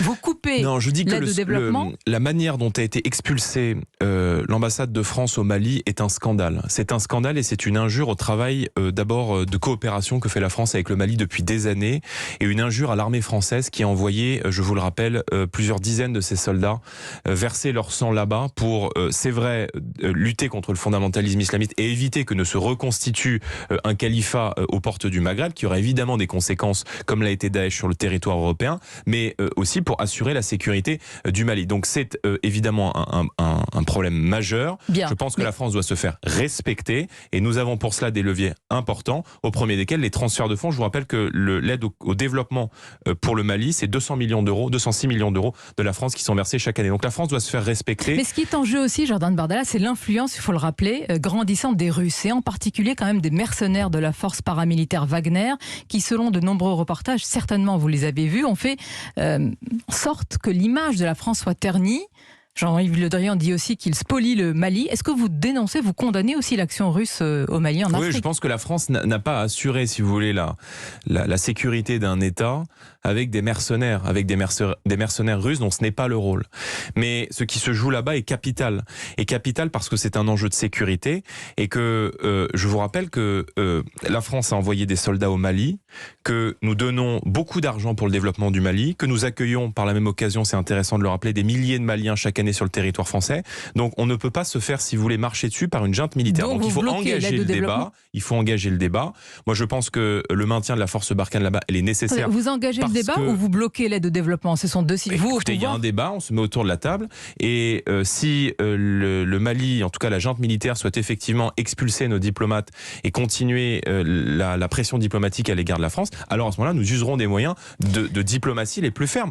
Vous coupez Non, je dis que l'aide au développement. la manière dont a été expulsée l'ambassade de France au Mali est un scandale. C'est un scandale et c'est une injure au travail d'abord de coopération que fait la France avec le Mali depuis des années et une injure à l'armée française qui a envoyé, je vous le rappelle, plusieurs dizaines de ses soldats verser leur sang là-bas pour, c'est vrai, lutter contre le fondamentalisme islamiste et éviter que ne se reconstitue un califat aux portes du Maghreb qui aurait évidemment des conséquences comme l'a été Daesh sur le territoire européen, mais aussi pour assurer la sécurité du Mali. Donc c'est évidemment un problème majeur. Bien. Je pense que la France doit se faire respecter et nous avons pour cela des leviers importants, au premier desquels les transferts de fonds. Je vous rappelle que l'aide au développement pour le Mali, c'est 206 millions d'euros de la France qui sont versés chaque année. Donc la France doit se faire respecter. Mais ce qui est en jeu aussi, Jordan Bardella, c'est l'influence, il faut le rappeler, grandissante des Russes et en particulier quand même des mercenaires de la force paramilitaire Wagner qui, selon de nombreux reportages, certainement vous les avez vus, ont fait en sorte que l'image de la France soit ternie. Jean-Yves Le Drian dit aussi qu'il spolie le Mali. Est-ce que vous dénoncez, vous condamnez aussi l'action russe au Mali, en Afrique ? Oui, je pense que la France n'a pas assuré, si vous voulez, la sécurité d'un État avec des mercenaires, russes dont ce n'est pas le rôle. Mais ce qui se joue là-bas est capital. Et capital parce que c'est un enjeu de sécurité et que je vous rappelle que la France a envoyé des soldats au Mali, que nous donnons beaucoup d'argent pour le développement du Mali, que nous accueillons par la même occasion, c'est intéressant de le rappeler, des milliers de Maliens chaque année sur le territoire français. Donc on ne peut pas se faire, si vous voulez, marcher dessus par une junte militaire. Donc il faut engager le débat. Il faut engager le débat. Moi je pense que le maintien de la force Barkhane là-bas, elle est nécessaire. Vous engagez le débat ou vous bloquez l'aide au développement ? Ce sont deux sites. Écoutez, il y a un débat, on se met autour de la table et si le Mali, en tout cas la junte militaire, souhaite effectivement expulser nos diplomates et continuer la pression diplomatique à l'égard de la France, alors à ce moment-là, nous userons des moyens de diplomatie les plus fermes.